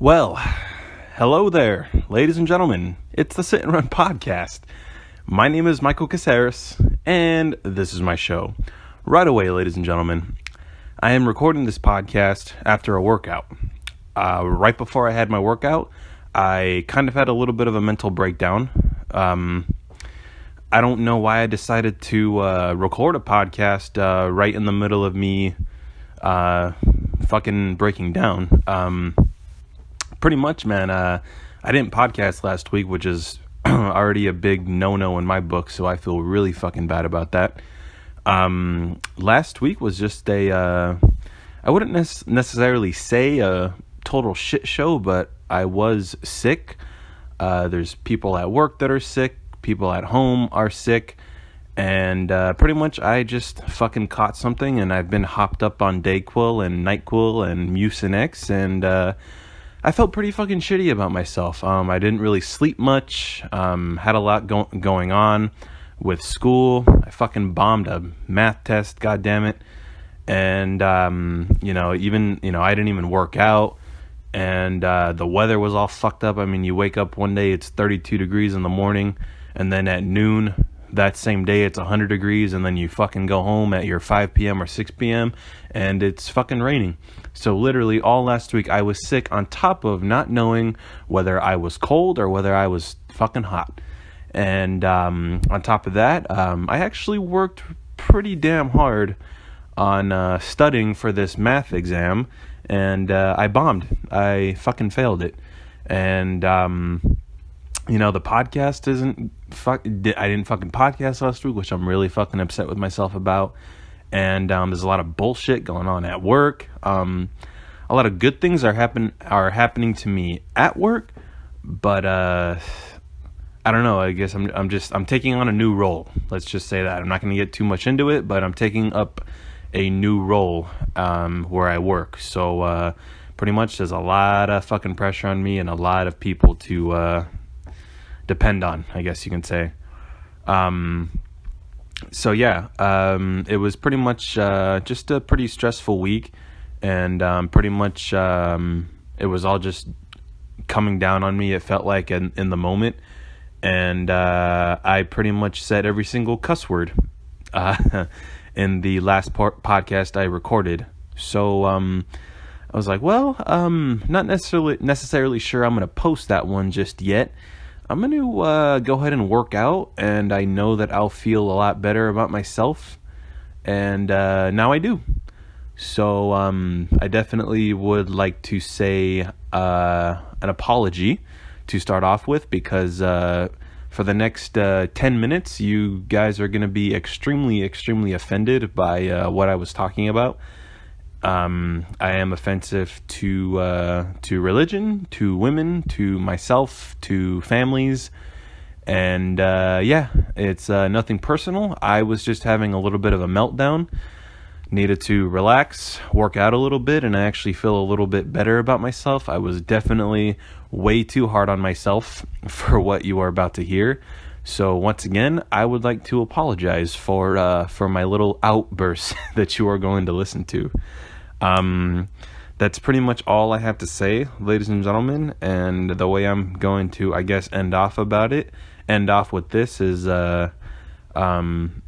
Well, hello there, ladies and gentlemen. It's the Sit and Run podcast. My name is Michael Caceres, and this is my show. Right away, ladies and gentlemen, I am recording this podcast after a workout. Right before I had my workout, I kind of had a little bit of a mental breakdown. I don't know why I decided to record a podcast right in the middle of me fucking breaking down. Pretty much, man, I didn't podcast last week, which is already a big no-no in my book, so I feel really fucking bad about that. Last week was just I wouldn't necessarily say a total shit show, but I was sick. There's people at work that are sick, people at home are sick, and pretty much I just fucking caught something, and I've been hopped up on Dayquil and NyQuil and Mucinex, and I felt pretty fucking shitty about myself. I didn't really sleep much, had a lot going on with school. I fucking bombed a math test, goddammit. And, I didn't even work out. And the weather was all fucked up. I mean, you wake up one day, it's 32 degrees in the morning. And then at noon, that same day, it's 100 degrees. And then you fucking go home at your 5 p.m. or 6 p.m. and it's fucking raining. So literally all last week I was sick, on top of not knowing whether I was cold or whether I was fucking hot. And on top of that, I actually worked pretty damn hard on studying for this math exam, and I bombed. I fucking failed it. And the podcast I didn't fucking podcast last week, which I'm really fucking upset with myself about. And there's a lot of bullshit going on at work. A lot of good things are happening to me at work, but I don't know. I guess I'm taking on a new role. Let's just say that. I'm not going to get too much into it, but I'm taking up a new role where I work. So pretty much there's a lot of fucking pressure on me and a lot of people to depend on, I guess you can say. So yeah, it was pretty much just a pretty stressful week, and pretty much it was all just coming down on me, it felt like, in the moment, and I pretty much said every single cuss word in the last podcast I recorded. So I was like, well, not necessarily sure I'm going to post that one just yet. I'm going to go ahead and work out, and I know that I'll feel a lot better about myself, and now I do. So I definitely would like to say an apology to start off with, because for the next 10 minutes, you guys are going to be extremely, extremely offended by what I was talking about. I am offensive to religion, to women, to myself, to families, and it's nothing personal. I was just having a little bit of a meltdown, needed to relax, work out a little bit, and I actually feel a little bit better about myself. I was definitely way too hard on myself for what you are about to hear. So once again, I would like to apologize for my little outburst that you are going to listen to. That's pretty much all I have to say, ladies and gentlemen, and the way I'm going to, I guess, end off with this is,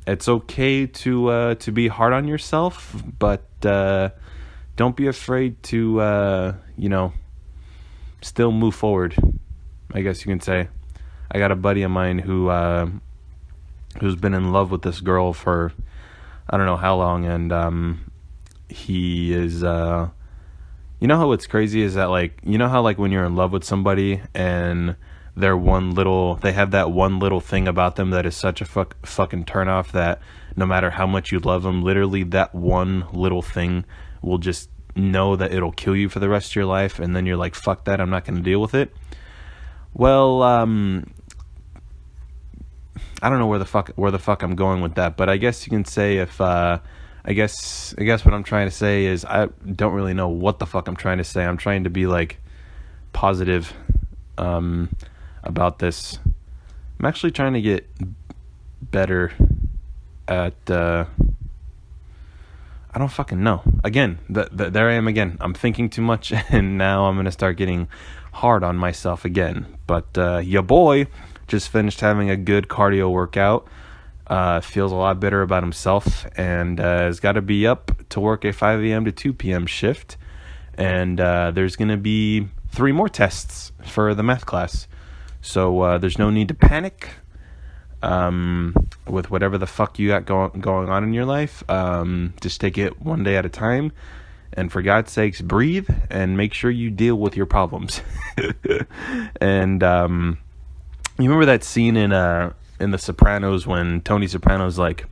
it's okay to be hard on yourself, but, don't be afraid to, still move forward, I guess you can say. I got a buddy of mine who's been in love with this girl for I don't know how long, and he is you know how what's crazy is that, like, you know how, like, when you're in love with somebody and they have that one little thing about them that is such a fucking turnoff that no matter how much you love them, literally that one little thing will just know that it'll kill you for the rest of your life, and then you're like, fuck that, I'm not going to deal with it. Well, I don't know where the fuck I'm going with that, but I guess you can say if I guess what I'm trying to say is, I don't really know what the fuck I'm trying to say. I'm trying to be, like, positive about this. I'm actually trying to get better at I don't fucking know. Again, there I am again. I'm thinking too much, and now I'm gonna start getting hard on myself again. But your boy just finished having a good cardio workout. Feels a lot better about himself, and has got to be up to work a 5 a.m. to 2 p.m. shift. And there's gonna be 3 more tests for the math class, so there's no need to panic. With whatever the fuck you got going on in your life, just take it one day at a time, and for God's sakes, breathe and make sure you deal with your problems. And you remember that scene in The Sopranos when Tony Soprano's like,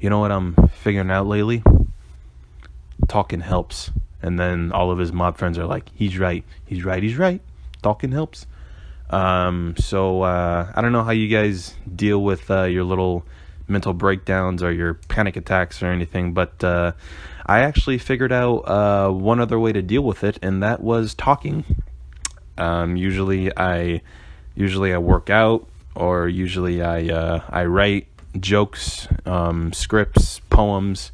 you know what I'm figuring out lately? Talking helps. And then all of his mob friends are like, he's right. Talking helps. So I don't know how you guys deal with your little mental breakdowns or your panic attacks or anything, but I actually figured out one other way to deal with it, and that was talking. Usually I work out, or usually I write jokes, scripts, poems,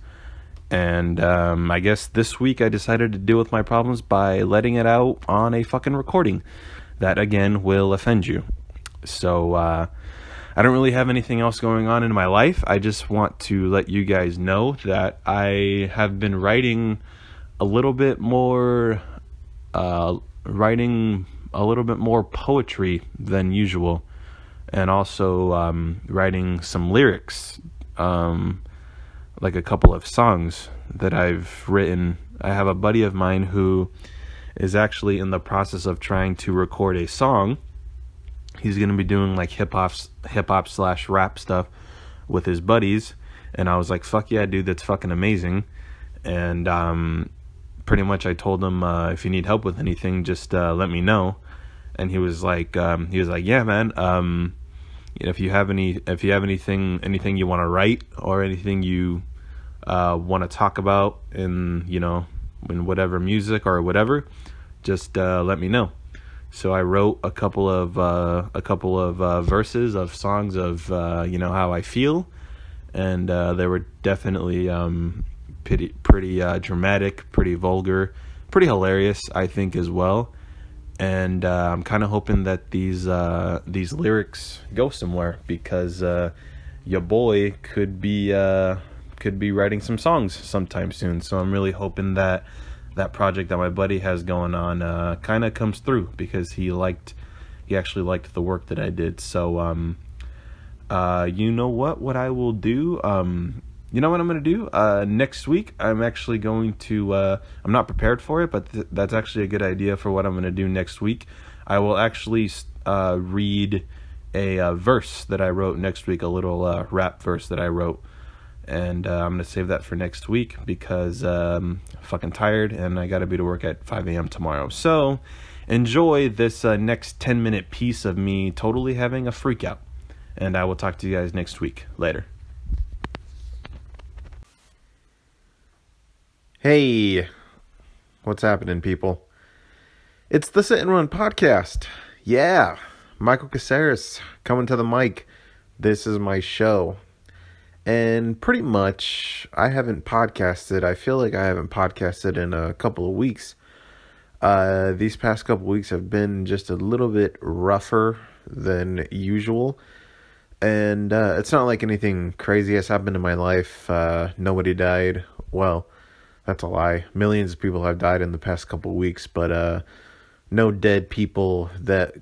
and I guess this week I decided to deal with my problems by letting it out on a fucking recording. That, again, will offend you. So, I don't really have anything else going on in my life. I just want to let you guys know that I have been writing a little bit more poetry than usual. And also writing some lyrics, like a couple of songs that I've written. I have a buddy of mine who is actually in the process of trying to record a song. He's going to be doing like hip hop / rap stuff with his buddies. And I was like, fuck yeah, dude, that's fucking amazing. And pretty much I told him, if you need help with anything, just let me know. And he was like, yeah, man. If you have anything you want to write, or anything you want to talk about in whatever music or whatever, just let me know. So I wrote a couple of verses of songs of how I feel, and they were definitely pretty dramatic, pretty vulgar, pretty hilarious, I think, as well. And I'm kind of hoping that these lyrics go somewhere, because your boy could be writing some songs sometime soon. So I'm really hoping that project that my buddy has going on kind of comes through, because he actually liked the work that I did. So you know what I will do? You know what I'm going to do? Next week, I'm actually going to, I'm not prepared for it, but that's actually a good idea for what I'm going to do next week. I will actually read a verse that I wrote next week, a little rap verse that I wrote. And I'm going to save that for next week, because I'm fucking tired and I got to be to work at 5 a.m. tomorrow. So enjoy this next 10-minute piece of me totally having a freak out. And I will talk to you guys next week. Later. Hey, what's happening, people? It's the Sit and Run podcast. Yeah, Michael Caceres coming to the mic. This is my show. And pretty much, I haven't podcasted. I feel like I haven't podcasted in a couple of weeks. These past couple of weeks have been just a little bit rougher than usual. And it's not like anything crazy has happened in my life. Nobody died. Well, that's a lie. Millions of people have died in the past couple of weeks, but no dead people that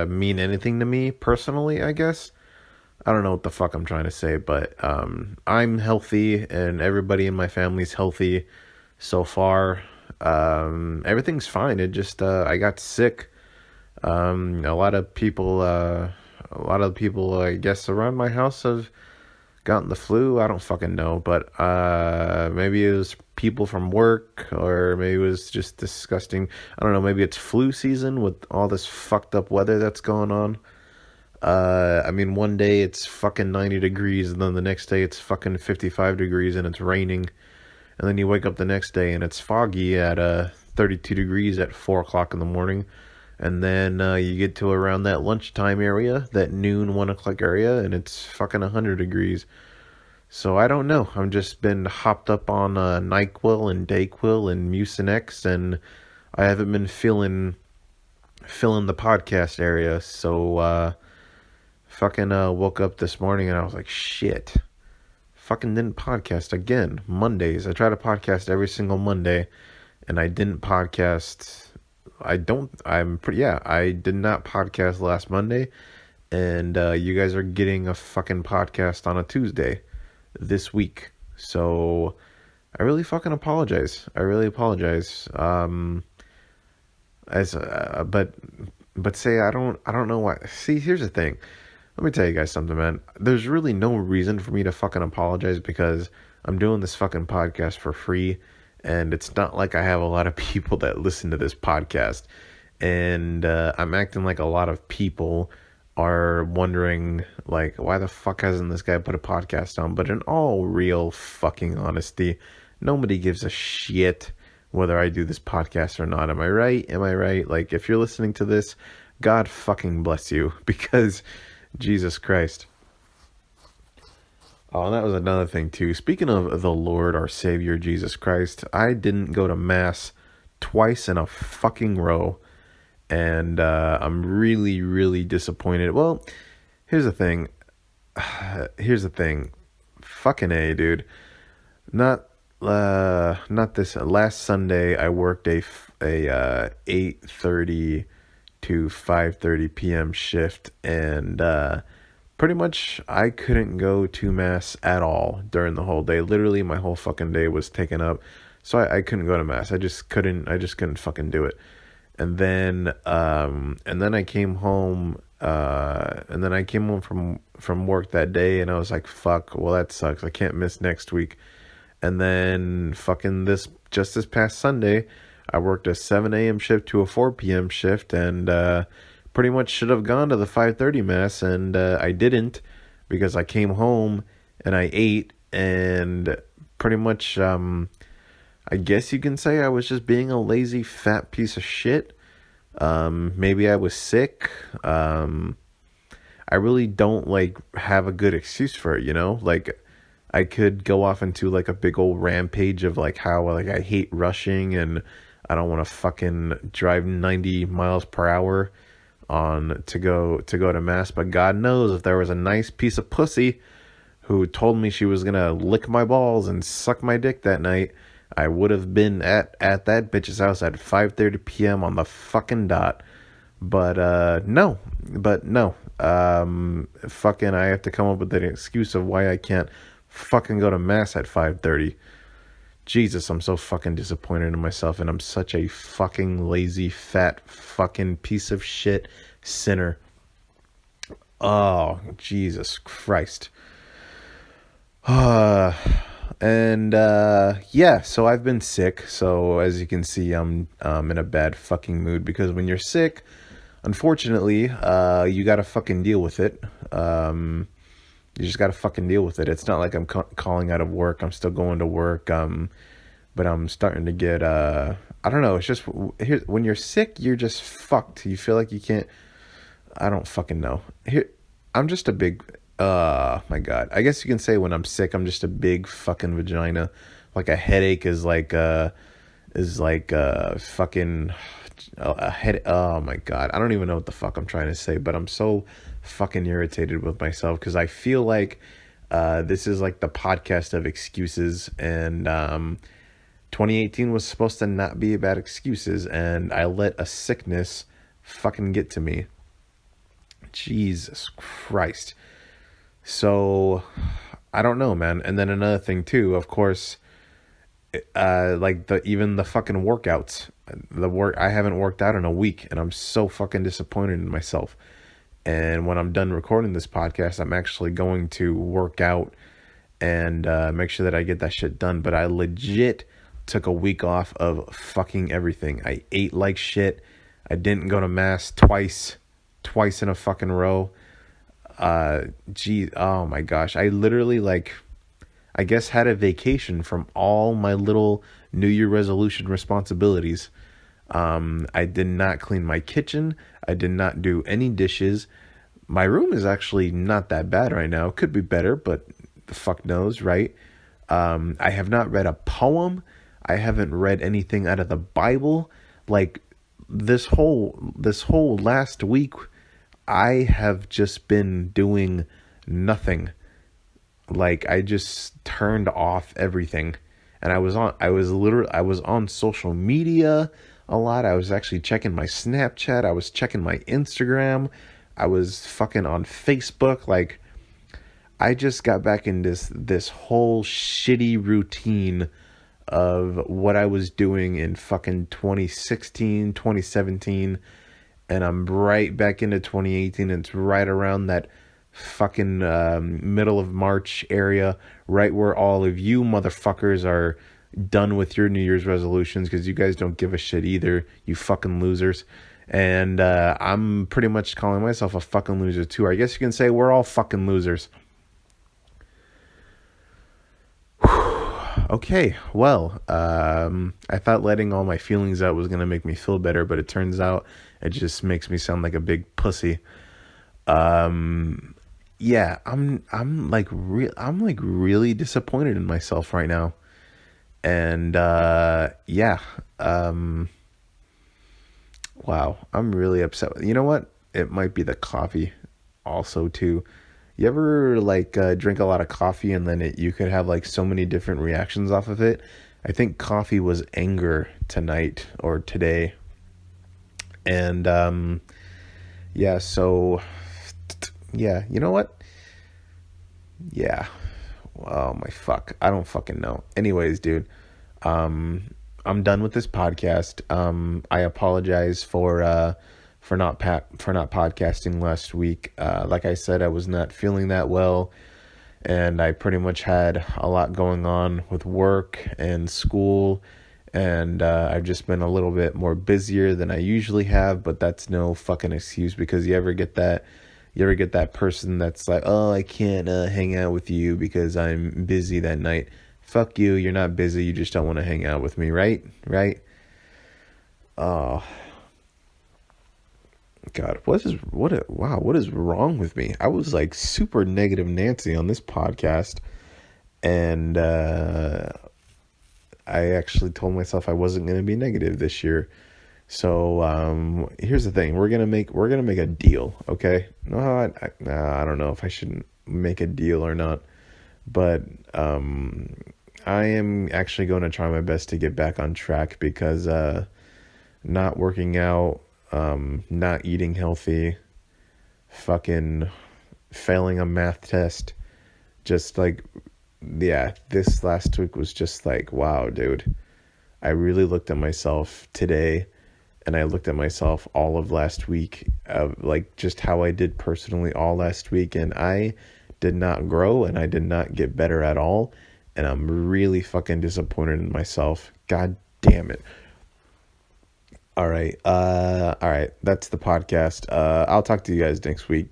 mean anything to me personally, I guess. I don't know what the fuck I'm trying to say, but I'm healthy, and everybody in my family's healthy so far. Everything's fine. It just I got sick. A lot of people, I guess, around my house have gotten the flu. I don't fucking know, but maybe it was people from work, or maybe it was just disgusting. I don't know. Maybe it's flu season with all this fucked up weather that's going on. I mean, one day it's fucking 90 degrees, and then the next day it's fucking 55 degrees and it's raining. And then you wake up the next day and it's foggy at 32 degrees at 4 o'clock in the morning. And then you get to around that lunchtime area, that noon, 1 o'clock area, and it's fucking 100 degrees. So I don't know. I've just been hopped up on NyQuil and Dayquil and Mucinex, and I haven't been feeling the podcast area. So fucking woke up this morning and I was like, shit. Fucking didn't podcast again. Mondays. I try to podcast every single Monday, and I didn't podcast. I did not podcast last Monday, and you guys are getting a fucking podcast on a Tuesday this week. So I really fucking apologize. I really apologize. As but say I don't know why. See, here's the thing. Let me tell you guys something, man. There's really no reason for me to fucking apologize because I'm doing this fucking podcast for free, and it's not like I have a lot of people that listen to this podcast, and I'm acting like a lot of people are wondering, like, why the fuck hasn't this guy put a podcast on? But in all real fucking honesty, nobody gives a shit whether I do this podcast or not. Am I right? Am I right? Like, if you're listening to this, God fucking bless you, because Jesus Christ. Oh, and that was another thing too. Speaking of the Lord, our Savior, Jesus Christ, I didn't go to Mass twice in a fucking row. And I'm really, really disappointed. Well, here's the thing. Fucking A, dude. Not this. Last Sunday, I worked a 8:30 to 5:30 p.m. shift, and pretty much I couldn't go to Mass at all during the whole day. Literally, my whole fucking day was taken up, so I couldn't go to Mass. I just couldn't fucking do it. And then I came home. From work that day, and I was like, "Fuck! Well, that sucks. I can't miss next week." And then fucking this past Sunday, I worked a 7 a.m. shift to a 4 p.m. shift, and pretty much should have gone to the 5:30 Mass, and I didn't because I came home and I ate, and pretty much I guess you can say I was just being a lazy fat piece of shit. Maybe I was sick. I really don't like have a good excuse for it, you know? Like, I could go off into like a big old rampage of like how like I hate rushing and I don't want to fucking drive 90 miles per hour on to go to Mass. But God knows if there was a nice piece of pussy who told me she was gonna lick my balls and suck my dick that night, I would have been at that bitch's house at 5:30 p.m. on the fucking dot. But no. Fucking I have to come up with an excuse of why I can't fucking go to Mass at 5:30. Jesus, I'm so fucking disappointed in myself, and I'm such a fucking lazy, fat, fucking piece of shit sinner. Oh, Jesus Christ. Yeah, so I've been sick. So as you can see, I'm in a bad fucking mood because when you're sick, unfortunately, you gotta fucking deal with it. You just gotta fucking deal with it. It's not like I'm calling out of work. I'm still going to work. But I'm starting to get, I don't know. It's just, when you're sick, you're just fucked. You feel like you can't, I don't fucking know. I'm just a big, my God. I guess you can say when I'm sick, I'm just a big fucking vagina. Like a headache is like fucking a head. Oh my God. I don't even know what the fuck I'm trying to say, but I'm so fucking irritated with myself because I feel like this is like the podcast of excuses, and 2018 was supposed to not be about excuses, and I let a sickness fucking get to me. Jesus Christ. So I don't know, man. And then another thing too, of course, like even the fucking workouts, I haven't worked out in a week, and I'm so fucking disappointed in myself. And when I'm done recording this podcast, I'm actually going to work out and make sure that I get that shit done. But I legit took a week off of fucking everything. I ate like shit. I didn't go to Mass twice in a fucking row. Oh my gosh. I literally I guess had a vacation from all my little New Year resolution responsibilities. I did not clean my kitchen. I did not do any dishes. My room is actually not that bad right now. It could be better, but the fuck knows, right? I have not read a poem. I haven't read anything out of the Bible. Like this whole last week, I have just been doing nothing. Like I just turned off everything. And I was on social media a lot. I was actually checking my Snapchat. I was checking my Instagram. I was fucking on Facebook. Like I just got back in this whole shitty routine of what I was doing in fucking 2016, 2017, and I'm right back into 2018. It's right around that fucking middle of March area, right where all of you motherfuckers are done with your New Year's resolutions, because you guys don't give a shit either, you fucking losers. And I'm pretty much calling myself a fucking loser too. I guess you can say we're all fucking losers. Okay, well, I thought letting all my feelings out was gonna make me feel better, but it turns out it just makes me sound like a big pussy. Yeah, I'm like really disappointed in myself right now, and yeah, wow, I'm really upset. You know what? It might be the coffee, also too. You ever like drink a lot of coffee and then you could have like so many different reactions off of it? I think coffee was anger tonight or today. And yeah, so yeah, you know what? Yeah. Oh my fuck. I don't fucking know. Anyways, dude, I'm done with this podcast. I apologize for not podcasting last week. Like I said, I was not feeling that well, and I pretty much had a lot going on with work and school, and I've just been a little bit more busier than I usually have. But that's no fucking excuse, because you ever get that person that's like, oh, I can't hang out with you because I'm busy that night. Fuck you, you're not busy, you just don't want to hang out with me, right? Oh God, what is wrong with me? I was like super negative Nancy on this podcast, and I actually told myself I wasn't going to be negative this year. So here's the thing: we're gonna make a deal, okay? No, I don't know if I should make a deal or not, but I am actually going to try my best to get back on track, because not working out, not eating healthy, fucking failing a math test, just like, yeah, this last week was just like, wow, dude. I really looked at myself today, and I looked at myself all of last week, like just how I did personally all last week, and I did not grow, and I did not get better at all, and I'm really fucking disappointed in myself. God damn it. All right, that's the podcast. I'll talk to you guys next week.